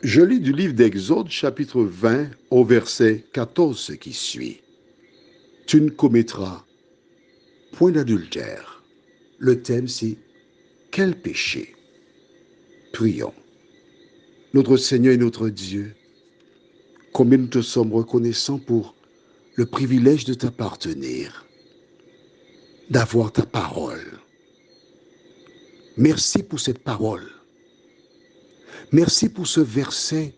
Je lis du livre d'Exode, chapitre 20, au verset 14, ce qui suit. Tu ne commettras point d'adultère. Le thème, c'est quel péché? Prions. Notre Seigneur et notre Dieu, combien nous te sommes reconnaissants pour le privilège de t'appartenir, d'avoir ta parole. Merci pour cette parole. Merci pour ce verset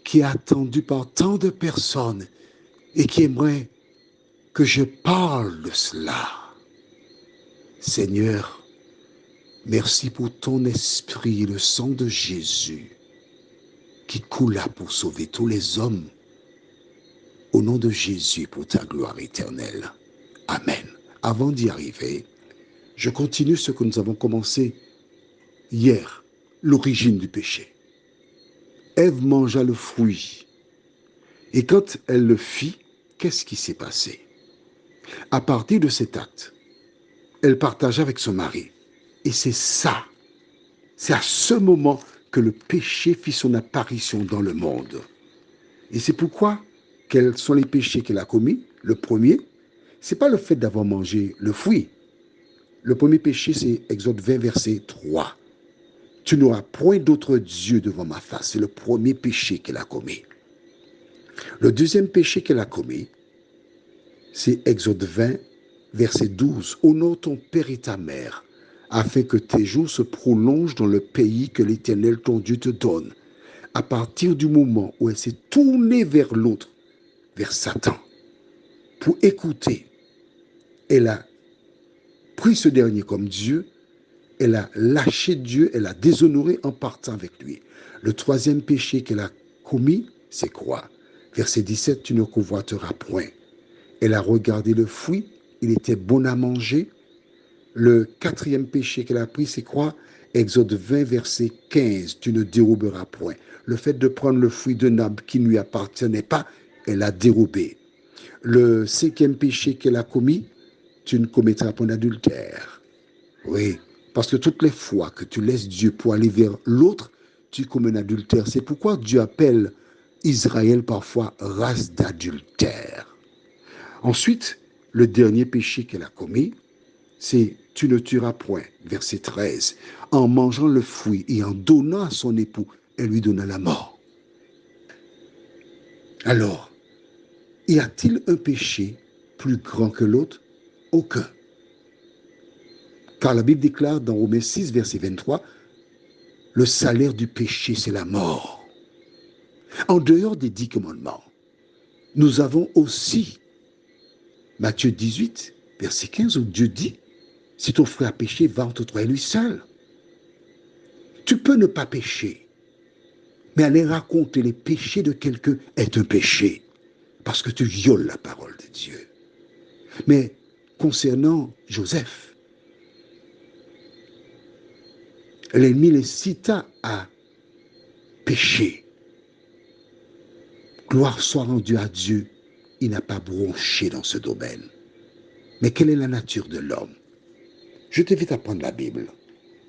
qui est attendu par tant de personnes et qui aimerait que je parle de cela. Seigneur, merci pour ton esprit, le sang de Jésus qui coula pour sauver tous les hommes. Au nom de Jésus, pour ta gloire éternelle. Amen. Avant d'y arriver, je continue ce que nous avons commencé hier, l'origine du péché. Ève mangea le fruit. Et quand elle le fit, qu'est-ce qui s'est passé? À partir de cet acte, elle partagea avec son mari. Et c'est ça, c'est à ce moment que le péché fit son apparition dans le monde. Et c'est pourquoi, quels sont les péchés qu'elle a commis? Le premier, ce n'est pas le fait d'avoir mangé le fruit. Le premier péché, c'est Exode 20, verset 3. Tu n'auras point d'autre Dieu devant ma face. C'est le premier péché qu'elle a commis. Le deuxième péché qu'elle a commis, c'est Exode 20, verset 12. Honore ton père et ta mère, afin que tes jours se prolongent dans le pays que l'Éternel ton Dieu te donne. À partir du moment où elle s'est tournée vers l'autre, vers Satan, pour écouter, elle a pris ce dernier comme Dieu, elle a lâché Dieu, elle a déshonoré en partant avec lui. Le troisième péché qu'elle a commis, c'est quoi? Verset 17, tu ne convoiteras point. Elle a regardé le fruit, il était bon à manger. Le quatrième péché qu'elle a pris, c'est quoi? Exode 20, verset 15, tu ne déroberas point. Le fait de prendre le fruit d'un arbre qui ne lui appartenait pas, elle a dérobé. Le cinquième péché qu'elle a commis, tu ne commettras point d'adultère. Oui, parce que toutes les fois que tu laisses Dieu pour aller vers l'autre, tu commets un adultère. C'est pourquoi Dieu appelle Israël parfois race d'adultère. Ensuite, le dernier péché qu'elle a commis, c'est tu ne tueras point, verset 13. En mangeant le fruit et en donnant à son époux, elle lui donna la mort. Alors, y a-t-il un péché plus grand que l'autre? Aucun. Car la Bible déclare dans Romains 6, verset 23, le salaire du péché, c'est la mort. En dehors des 10 commandements, nous avons aussi Matthieu 18, verset 15, où Dieu dit, si ton frère a péché, va entre toi et lui seul. Tu peux ne pas pécher, mais aller raconter les péchés de quelqu'un est un péché, parce que tu violes la parole de Dieu. Mais concernant Joseph, l'ennemi l'incita à pécher. Gloire soit rendue à Dieu, il n'a pas bronché dans ce domaine. Mais quelle est la nature de l'homme? Je t'invite à prendre la Bible.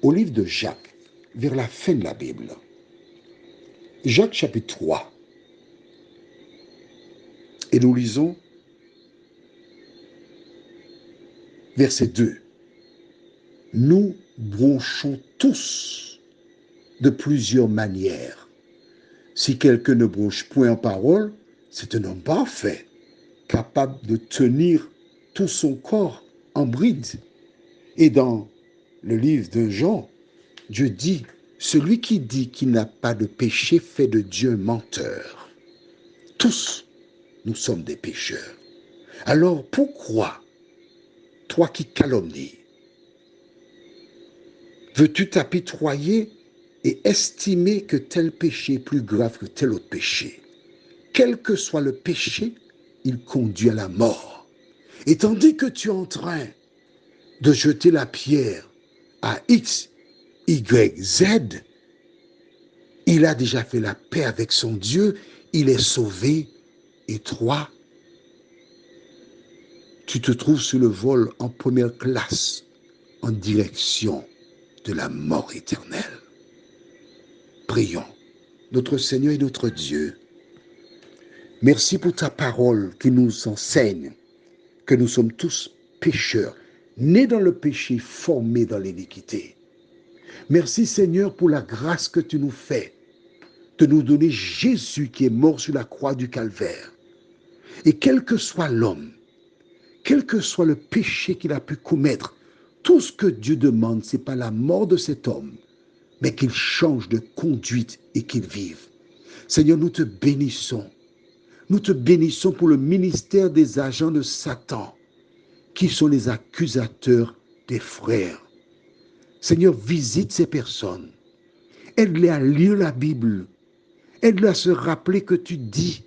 Au livre de Jacques, vers la fin de la Bible. Jacques chapitre 3. Et nous lisons verset 2. Nous bronchons tous de plusieurs manières. Si quelqu'un ne bronche point en parole, c'est un homme parfait, capable de tenir tout son corps en bride. Et dans le livre de Jean, Dieu dit, celui qui dit qu'il n'a pas de péché fait de Dieu un menteur. Tous, nous sommes des pécheurs. Alors pourquoi, toi qui calomnies, veux-tu t'apitoyer et estimer que tel péché est plus grave que tel autre péché? Quel que soit le péché, il conduit à la mort. Et tandis que tu es en train de jeter la pierre à X, Y, Z, il a déjà fait la paix avec son Dieu, il est sauvé, et toi, tu te trouves sur le vol en première classe, en direction de la mort éternelle. Prions. notre Seigneur et notre Dieu, merci pour ta parole qui nous enseigne que nous sommes tous pécheurs, nés dans le péché, formés dans l'iniquité. Merci Seigneur pour la grâce que tu nous fais de nous donner Jésus qui est mort sur la croix du calvaire. Et quel que soit l'homme, quel que soit le péché qu'il a pu commettre, tout ce que Dieu demande, ce n'est pas la mort de cet homme, mais qu'il change de conduite et qu'il vive. Seigneur, nous te bénissons. Nous te bénissons pour le ministère des agents de Satan, qui sont les accusateurs des frères. Seigneur, visite ces personnes. Aide-les à lire la Bible. Aide-les à se rappeler que tu dis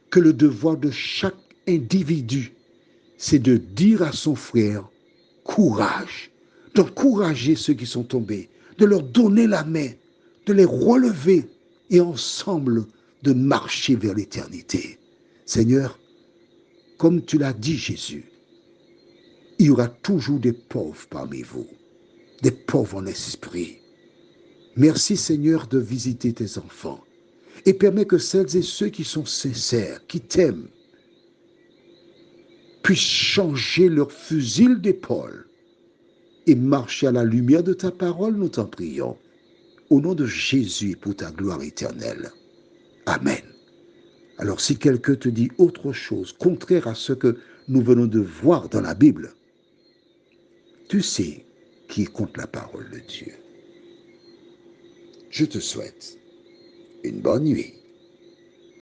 que le devoir de chaque individu, c'est de dire à son frère, courage, d'encourager ceux qui sont tombés, de leur donner la main, de les relever et ensemble de marcher vers l'éternité. Seigneur, comme tu l'as dit Jésus, il y aura toujours des pauvres parmi vous, des pauvres en esprit. Merci Seigneur de visiter tes enfants et permets que celles et ceux qui sont sincères, qui t'aiment, puissent changer leur fusil d'épaule et marcher à la lumière de ta parole, nous t'en prions. Au nom de Jésus, pour ta gloire éternelle. Amen. Alors si quelqu'un te dit autre chose, contraire à ce que nous venons de voir dans la Bible, tu sais qui est contre la parole de Dieu. Je te souhaite une bonne nuit.